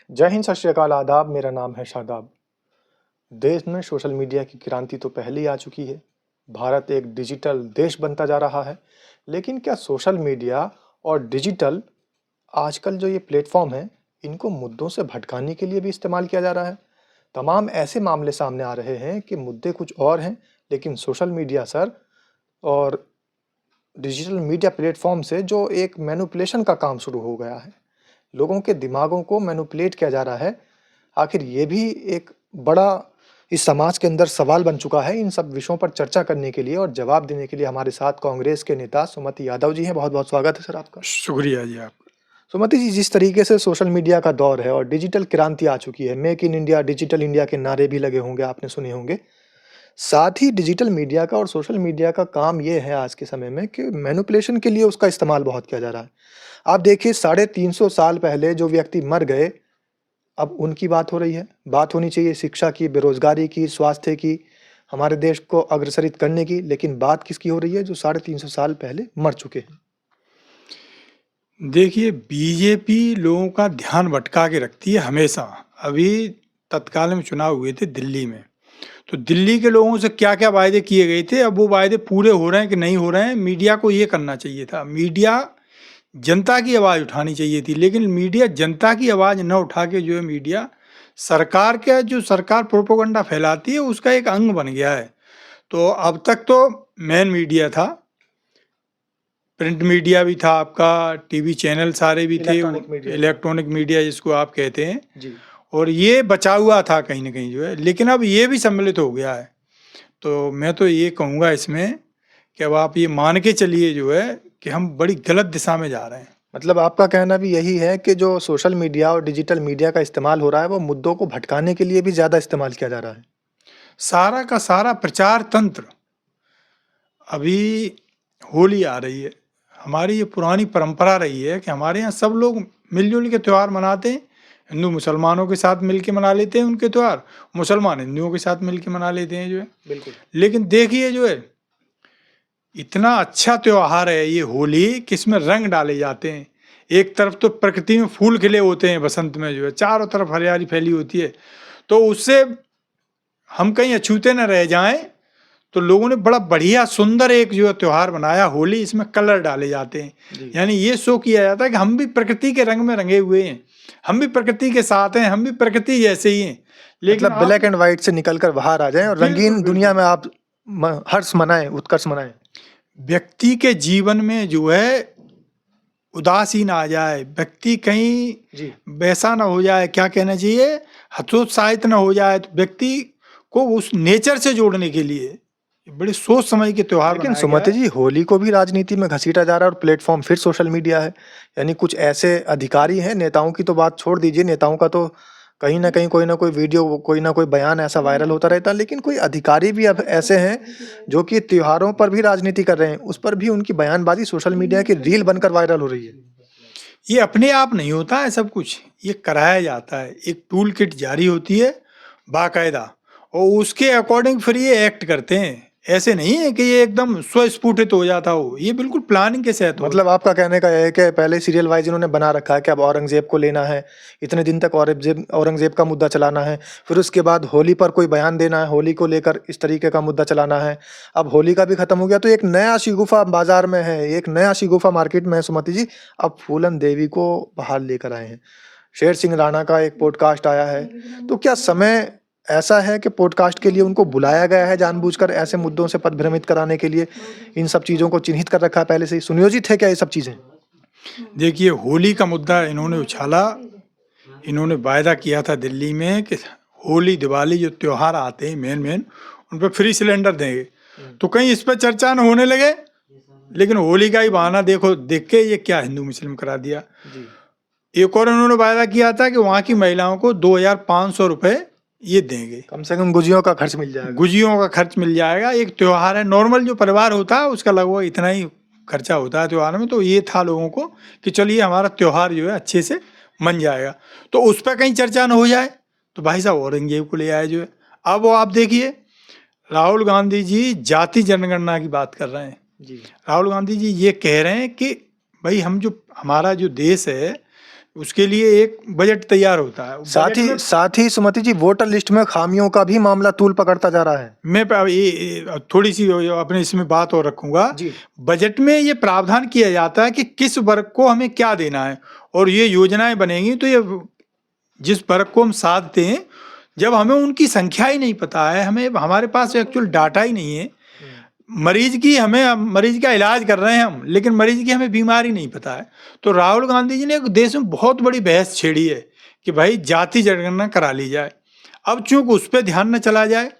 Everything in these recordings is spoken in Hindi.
जय हिंद, सत श्री अकाल, आदाब। मेरा नाम है शादाब। देश में सोशल मीडिया की क्रांति तो पहले ही आ चुकी है। भारत एक डिजिटल देश बनता जा रहा है। लेकिन क्या सोशल मीडिया और डिजिटल आजकल जो ये प्लेटफॉर्म है, इनको मुद्दों से भटकाने के लिए भी इस्तेमाल किया जा रहा है? तमाम ऐसे मामले सामने आ रहे हैं कि मुद्दे कुछ और हैं, लेकिन सोशल मीडिया सर और डिजिटल मीडिया प्लेटफॉर्म से जो एक मैनिपुलेशन का काम शुरू हो गया है, लोगों के दिमागों को मैनिपुलेट किया जा रहा है। आखिर ये भी एक बड़ा इस समाज के अंदर सवाल बन चुका है। इन सब विषयों पर चर्चा करने के लिए और जवाब देने के लिए हमारे साथ कांग्रेस के नेता सुमति यादव जी हैं। बहुत बहुत स्वागत है सर आपका। शुक्रिया जी आपका। सुमति जी, जिस तरीके से सोशल मीडिया का दौर है और डिजिटल क्रांति आ चुकी है, make in India, digital India के नारे भी लगे होंगे, आपने सुने होंगे। साथ ही डिजिटल मीडिया का और सोशल मीडिया का काम ये है आज के समय में कि मैनिपुलेशन के लिए उसका इस्तेमाल बहुत किया जा रहा है। आप देखिए, 350 साल पहले जो व्यक्ति मर गए, अब उनकी बात हो रही है। बात होनी चाहिए शिक्षा की, बेरोजगारी की, स्वास्थ्य की, हमारे देश को अग्रसरित करने की, लेकिन बात किसकी हो रही है? जो 350 साल पहले मर चुके हैं। देखिए, बीजेपी लोगों का ध्यान भटका के रखती है हमेशा। अभी तत्काल में चुनाव हुए थे दिल्ली में, तो दिल्ली के लोगों से क्या क्या वायदे किए गए थे, अब वो वायदे पूरे हो रहे हैं कि नहीं हो रहे हैं। मीडिया को ये करना चाहिए था, मीडिया जनता की आवाज़ उठानी चाहिए थी, लेकिन मीडिया जनता की आवाज़ न उठा के जो है मीडिया सरकार का, जो सरकार प्रोपोगंडा फैलाती है, उसका एक अंग बन गया है। तो अब तक तो मेन मीडिया था, प्रिंट मीडिया भी था आपका, टीवी चैनल सारे भी थे, इलेक्ट्रॉनिक मीडिया जिसको आप कहते हैं जी। और ये बचा हुआ था कहीं ना कहीं जो है, लेकिन अब ये भी सम्मिलित हो गया है। तो मैं तो ये कहूँगा इसमें कि अब आप ये मान के चलिए जो है कि हम बड़ी गलत दिशा में जा रहे हैं। मतलब आपका कहना भी यही है कि जो सोशल मीडिया और डिजिटल मीडिया का इस्तेमाल हो रहा है, वो मुद्दों को भटकाने के लिए भी ज़्यादा इस्तेमाल किया जा रहा है। सारा का सारा प्रचार तंत्र। अभी होली आ रही है, हमारी ये पुरानी परंपरा रही है कि हमारे यहाँ सब लोग मिलजुल के त्यौहार मनाते हैं। हिंदू मुसलमानों के साथ मिलके मना लेते हैं उनके त्यौहार, मुसलमान हिंदुओं के साथ मिलके मना लेते हैं जो है। बिल्कुल। लेकिन देखिए जो है, इतना अच्छा त्योहार है ये होली कि इसमें रंग डाले जाते हैं। एक तरफ तो प्रकृति में फूल खिले होते हैं, बसंत में जो है चारों तरफ हरियाली फैली होती है, तो उससे हम कहीं अछूते न रह जाएं। तो लोगों ने बड़ा बढ़िया सुंदर एक जो त्योहार बनाया होली, इसमें कलर डाले जाते हैं। यानी ये शो किया जाता है कि हम भी प्रकृति के रंग में रंगे हुए हैं, हम भी प्रकृति के साथ हैं, हम भी प्रकृति जैसे ही हैं। लेकिन मतलब ब्लैक एंड व्हाइट से निकलकर बाहर आ जाएं और रंगीन दुनिया में आप हर्ष मनाएं, उत्कर्ष मनाएं। व्यक्ति के जीवन में जो है उदासी ना आ जाए, व्यक्ति कहीं वैसा ना हो जाए, क्या कहना चाहिए, हतोत्साहित ना हो जाए, तो व्यक्ति को उस नेचर से जोड़ने के लिए बड़ी सोच समझ के त्योहार। लेकिन सुमति जी, होली को भी राजनीति में घसीटा जा रहा है और प्लेटफॉर्म फिर सोशल मीडिया है। यानी कुछ ऐसे अधिकारी हैं, नेताओं की तो बात छोड़ दीजिए, नेताओं का तो कहीं ना कहीं कोई ना कोई वीडियो, कोई ना कोई बयान ऐसा वायरल होता रहता है, लेकिन कोई अधिकारी भी अब ऐसे हैं जो कि त्योहारों पर भी राजनीति कर रहे हैं, उस पर भी उनकी बयानबाजी सोशल मीडिया की रील बनकर वायरल हो रही है। ये अपने आप नहीं होता है सब कुछ, ये कराया जाता है। एक टूल किट जारी होती है बाकायदा, और उसके अकॉर्डिंग फिर ये एक्ट करते हैं। ऐसे नहीं है कि ये एकदम स्वस्फुटित हो जाता हो, ये बिल्कुल प्लानिंग के साथ। मतलब आपका कहने का है कि पहले सीरियल वाइज इन्होंने बना रखा है कि अब औरंगजेब को लेना है, इतने दिन तक औरंगजेब का मुद्दा चलाना है, फिर उसके बाद होली पर कोई बयान देना है, होली को लेकर इस तरीके का मुद्दा चलाना है। अब होली का भी खत्म हो गया, तो एक नया शिगुफा बाजार में है, एक नया शिगुफा मार्केट में है सुमति जी। अब फूलन देवी को बाहर लेकर आए हैं। शेर सिंह राणा का एक पॉडकास्ट आया है, तो क्या समय ऐसा है कि पॉडकास्ट के लिए उनको बुलाया गया है जानबूझकर, ऐसे मुद्दों से पथभ्रमित कराने के लिए? इन सब चीज़ों को चिन्हित कर रखा है पहले से ही, सुनियोजित है क्या ये सब चीज़ें? देखिए, होली का मुद्दा इन्होंने उछाला। इन्होंने वायदा किया था दिल्ली में कि होली दिवाली जो त्योहार आते हैं मेन उन पर फ्री सिलेंडर देंगे, तो कहीं इस पर चर्चा न होने लगे। लेकिन होली का ही बहाना देख के ये क्या हिंदू मुस्लिम करा दिया। एक और उन्होंने वायदा किया था कि वहाँ की महिलाओं को 2500 रुपये ये देंगे, कम से कम गुजियों का खर्च मिल जाएगा। गुजियों का खर्च मिल जाएगा। एक त्योहार है, नॉर्मल जो परिवार होता है उसका लगभग इतना ही खर्चा होता है त्योहार में। तो ये था लोगों को कि चलिए हमारा त्योहार जो है अच्छे से मन जाएगा, तो उस पर कहीं चर्चा न हो जाए। तो भाई साहब औरंगजेब को ले आए जो है। अब वो आप देखिए, राहुल गांधी जी जाति जनगणना की बात कर रहे हैं जी। राहुल गांधी जी ये कह रहे हैं कि भाई हम जो हमारा जो देश है, उसके लिए एक बजट तैयार होता है। बजट में साथ ही सुमति जी, वोटर लिस्ट में खामियों का भी मामला तूल पकड़ता जा रहा है। मैं थोड़ी सी अपने इसमें बात और रखूंगा। जी। बजट में ये प्रावधान किया जाता है कि किस वर्ग को हमें क्या देना है, और ये योजनाएं बनेंगी तो ये जिस वर्ग को हम साथ दें, जब हमें उनकी संख्या ही नहीं पता है, हमें हमारे पास एक्चुअल डाटा ही नहीं है, मरीज का इलाज कर रहे हैं हम, लेकिन मरीज की हमें बीमारी नहीं पता है। तो राहुल गांधी जी ने एक देश में बहुत बड़ी बहस छेड़ी है कि भाई जाति जनगणना करा ली जाए। अब चूंकि उस पर ध्यान न चला जाए,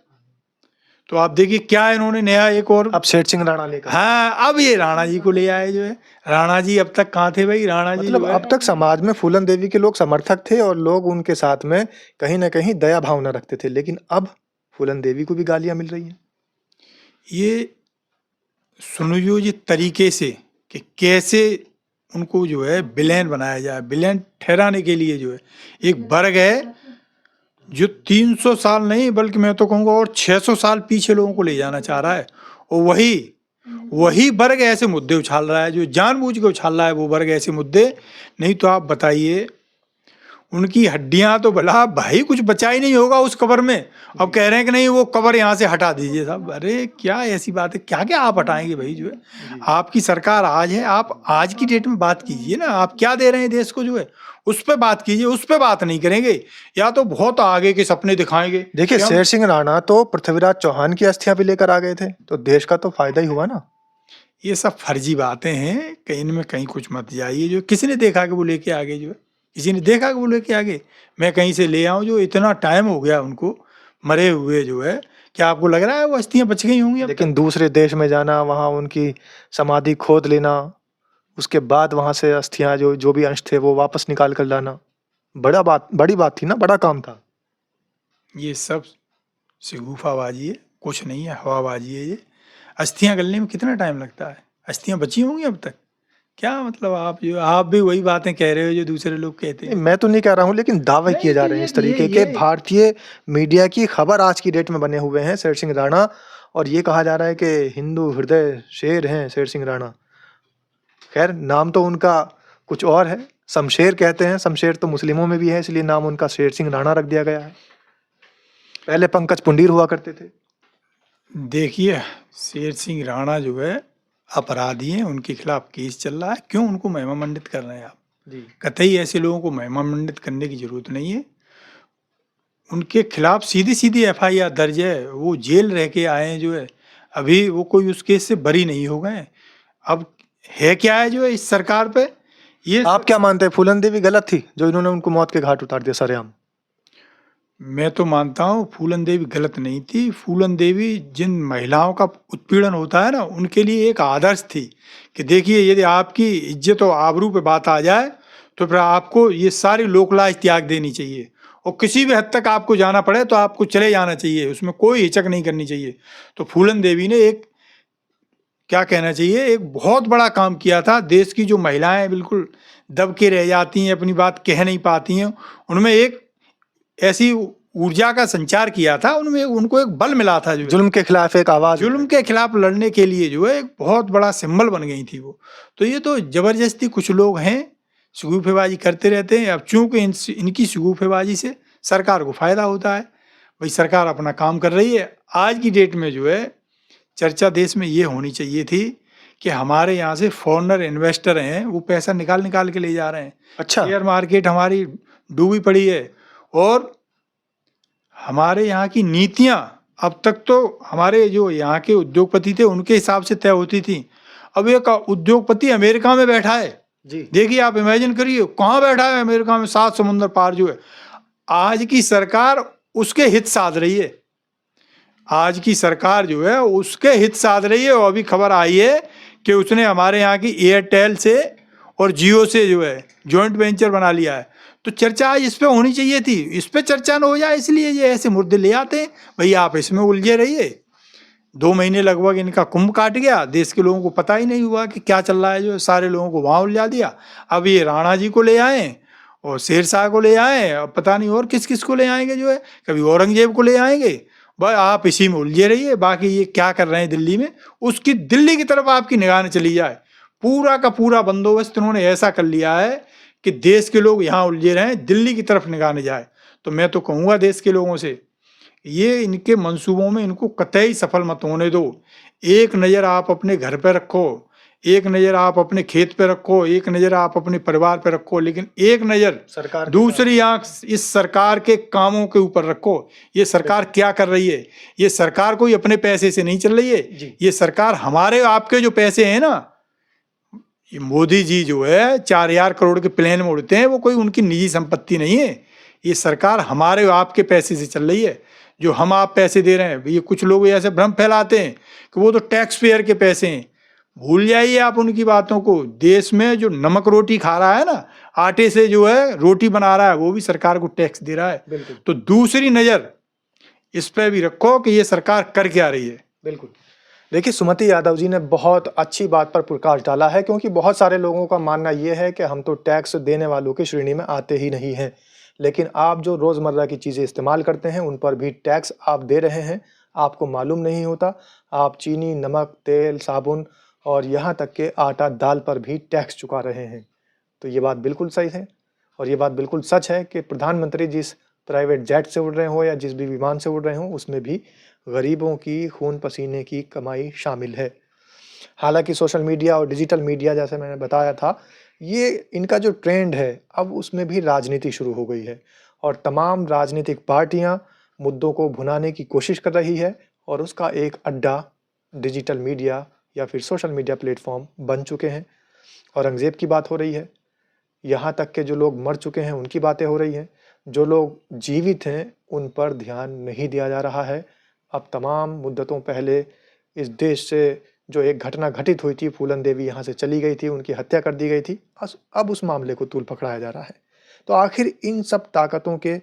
तो आप देखिए क्या इन्होंने नया एक और, अब शेर सिंह राणा लेकर, हाँ, अब ये राणा जी को ले आए जो है। राणा जी अब तक कहाँ थे भाई? राणा जी मतलब अब तक समाज में फूलन देवी के लोग समर्थक थे और लोग उनके साथ में कहीं ना कहीं दया भावना रखते थे, लेकिन अब फूलन देवी को भी गालियां मिल रही हैं। ये सुनियोजित तरीके से कि कैसे उनको जो है विलेन बनाया जाए। विलेन ठहराने के लिए जो है एक वर्ग है जो 300 साल नहीं बल्कि मैं तो कहूँगा और 600 साल पीछे लोगों को ले जाना चाह रहा है, और वही वर्ग ऐसे मुद्दे उछाल रहा है, जो जानबूझ के उछाल रहा है वो वर्ग ऐसे मुद्दे। नहीं तो आप बताइए, उनकी हड्डियां तो भला भाई कुछ बचा ही नहीं होगा उस कब्र में। अब कह रहे हैं कि नहीं वो कब्र यहाँ से हटा दीजिए साहब। अरे क्या ऐसी बात है? क्या क्या आप हटाएंगे भाई? जो है आपकी सरकार आज है, आप आज की डेट में बात कीजिए ना, आप क्या दे रहे हैं देश को जो है उस पर बात कीजिए। उस पर बात नहीं करेंगे या तो बहुत आगे के सपने दिखाएंगे। देखिए, शेर सिंह राणा तो पृथ्वीराज चौहान की अस्थियां भी लेकर आ गए थे, तो देश का तो फायदा ही हुआ ना। ये सब फर्जी बातें हैं, कहीं इनमें कहीं कुछ मत जाइए। जो किसी ने देखा कि वो लेके आगे, जो है किसी ने देखा कि वो लेके आगे मैं कहीं से ले आऊं? जो इतना टाइम हो गया उनको मरे हुए, जो है क्या आपको लग रहा है वो अस्थियां बच गई होंगी? लेकिन दूसरे देश में जाना, वहां उनकी समाधि खोद लेना, उसके बाद वहां से अस्थियां जो भी अंश थे वो वापस निकाल कर लाना, बड़ी बात थी ना, बड़ा काम था। ये सब शगुफाबाजी है, कुछ नहीं है, हवाबाजी है। ये अस्थियां गलने में कितना टाइम लगता है? अस्थियां बची होंगी अब तक? क्या मतलब आप भी वही बातें कह रहे हो जो दूसरे लोग कहते हैं। मैं तो नहीं कह रहा हूँ, लेकिन दावे किए जा रहे हैं इस तरीके के। भारतीय मीडिया की खबर आज की डेट में बने हुए हैं शेर सिंह राणा, और ये कहा जा रहा है कि हिंदू हृदय शेर हैं शेर सिंह राणा। खैर, नाम तो उनका कुछ और है, शमशेर कहते हैं। शमशेर तो मुस्लिमों में भी है, इसलिए नाम उनका शेर सिंह राणा रख दिया गया है। पहले पंकज पुंडीर हुआ करते थे। देखिए, शेर सिंह राणा जो है अपराधी हैं, उनके खिलाफ केस चल रहा है। क्यों उनको महिमा मंडित कर रहे हैं आप? जी। कतई ऐसे लोगों को महिमा मंडित करने की जरूरत नहीं है। उनके खिलाफ सीधी सीधी FIR दर्ज है, वो जेल रह के आए हैं जो है, अभी वो कोई उस केस से बरी नहीं हो गए। अब है क्या है जो है इस सरकार पे? ये आप क्या मानते हैं, फूलन देवी गलत थी जो इन्होंने उनको मौत के घाट उतार दिया सरेआम? मैं तो मानता हूँ फूलन देवी गलत नहीं थी। फूलन देवी जिन महिलाओं का उत्पीड़न होता है ना, उनके लिए एक आदर्श थी कि देखिए, यदि आपकी इज्जत और आबरू पे बात आ जाए तो फिर आपको ये सारी लोकलाज त्याग देनी चाहिए, और किसी भी हद तक आपको जाना पड़े तो आपको चले जाना चाहिए, उसमें कोई हिचक नहीं करनी चाहिए। तो फूलन देवी ने एक, क्या कहना चाहिए, एक बहुत बड़ा काम किया था। देश की जो महिलाएं बिल्कुल दब के रह जाती हैं, अपनी बात कह नहीं पाती हैं, उनमें एक ऐसी ऊर्जा का संचार किया था, उनमें उनको एक बल मिला था। जो जुल्म के खिलाफ एक आवाज, जुल्म के खिलाफ लड़ने के लिए जो है एक बहुत बड़ा सिंबल बन गई थी वो। तो ये तो जबरदस्ती कुछ लोग हैं, शगुफेबाजी करते रहते हैं। अब चूंकि इनकी शगुफेबाजी से सरकार को फायदा होता है, भाई सरकार अपना काम कर रही है। आज की डेट में जो है चर्चा देश में ये होनी चाहिए थी कि हमारे यहाँ से फॉरेनर इन्वेस्टर हैं, वो पैसा निकाल निकाल के ले जा रहे हैं। अच्छा, शेयर मार्केट हमारी डूबी पड़ी है, और हमारे यहाँ की नीतियाँ अब तक तो हमारे जो यहाँ के उद्योगपति थे उनके हिसाब से तय होती थी। अब एक उद्योगपति अमेरिका में बैठा है जी। देखिए, आप इमेजिन करिए कहाँ बैठा है, अमेरिका में, 7 समुंदर पार जो है। आज की सरकार उसके हित साध रही है, आज की सरकार जो है उसके हित साध रही है। और अभी खबर आई है कि उसने हमारे यहाँ की एयरटेल से और जियो से जो है जॉइंट वेंचर बना लिया है। तो चर्चा आज इस पे होनी चाहिए थी, इस पे चर्चा न हो जाए इसलिए ये ऐसे मुद्दे ले आते हैं। भैया आप इसमें उलझे रहिए। 2 महीने लगभग इनका कुंभ काट गया, देश के लोगों को पता ही नहीं हुआ कि क्या चल रहा है, जो सारे लोगों को वहाँ उलझा दिया। अब ये राणा जी को ले आए और शेरशाह को ले आए, अब पता नहीं और किस किस को ले आएंगे, जो है कभी औरंगजेब को ले आएंगे। भाई आप इसी में उलझे रहिए, बाकी ये क्या कर रहे हैं दिल्ली में, उसकी दिल्ली की तरफ आपकी निगाह न चली जाए। पूरा का पूरा बंदोबस्त उन्होंने ऐसा कर लिया है कि देश के लोग यहाँ उलझे रहें, दिल्ली की तरफ निगाह न जाए। तो मैं तो कहूँगा देश के लोगों से, ये इनके मंसूबों में इनको कतई सफल मत होने दो। एक नज़र आप अपने घर पे रखो, एक नज़र आप अपने खेत पे रखो, एक नज़र आप अपने परिवार पे रखो, लेकिन एक नज़र सरकार के दूसरी आंख इस सरकार के कामों के ऊपर रखो। ये सरकार क्या कर रही है? ये सरकार कोई अपने पैसे से नहीं चल रही है। जी। ये सरकार हमारे आपके जो पैसे हैं ना, ये मोदी जी जो है 4,000 करोड़ के प्लेन में उड़ते हैं, वो कोई उनकी निजी संपत्ति नहीं है। ये सरकार हमारे आपके पैसे से चल रही है, जो हम आप पैसे दे रहे हैं। ये कुछ लोग ऐसे भ्रम फैलाते हैं कि वो तो टैक्स पेयर के पैसे हैं। भूल जाइए आप उनकी बातों को। देश में जो नमक रोटी खा रहा है ना, आटे से जो है रोटी बना रहा है, वो भी सरकार को टैक्स दे रहा है। बिल्कुल। तो दूसरी नज़र इस पे भी रखो कि ये सरकार कर क्या रही है। बिल्कुल। देखिए, सुमति यादव जी ने बहुत अच्छी बात पर प्रकाश डाला है, क्योंकि बहुत सारे लोगों का मानना ये है कि हम तो टैक्स देने वालों की श्रेणी में आते ही नहीं हैं, लेकिन आप जो रोज़मर्रा की चीज़ें इस्तेमाल करते हैं उन पर भी टैक्स आप दे रहे हैं, आपको मालूम नहीं होता। आप चीनी, नमक, तेल, साबुन और यहाँ तक के आटा, दाल पर भी टैक्स चुका रहे हैं। तो ये बात बिल्कुल सही है और ये बात बिल्कुल सच है कि प्रधानमंत्री जिस प्राइवेट जेट से उड़ रहे हो या जिस भी विमान से उड़ रहे हो, उसमें भी गरीबों की खून पसीने की कमाई शामिल है। हालांकि सोशल मीडिया और डिजिटल मीडिया, जैसे मैंने बताया था, ये इनका जो ट्रेंड है, अब उसमें भी राजनीति शुरू हो गई है और तमाम राजनीतिक पार्टियां मुद्दों को भुनाने की कोशिश कर रही है और उसका एक अड्डा डिजिटल मीडिया या फिर सोशल मीडिया प्लेटफॉर्म बन चुके हैं। औरंगज़ेब की बात हो रही है, यहाँ तक के जो लोग मर चुके हैं उनकी बातें हो रही हैं, जो लोग जीवित हैं उन पर ध्यान नहीं दिया जा रहा है। अब तमाम मुद्दतों पहले इस देश से जो एक घटना घटित हुई थी, फूलन देवी यहाँ से चली गई थी, उनकी हत्या कर दी गई थी, अब उस मामले को तूल पकड़ाया जा रहा है। तो आखिर इन सब ताकतों के,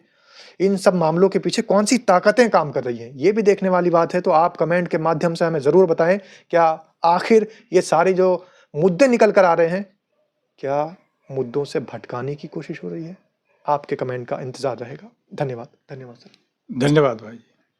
इन सब मामलों के पीछे कौन सी ताकतें काम कर रही हैं, ये भी देखने वाली बात है। तो आप कमेंट के माध्यम से हमें ज़रूर बताएं, क्या आखिर ये सारे जो मुद्दे निकल कर आ रहे हैं, क्या मुद्दों से भटकाने की कोशिश हो रही है? आपके कमेंट का इंतज़ार रहेगा। धन्यवाद। धन्यवाद सर। धन्यवाद भाई।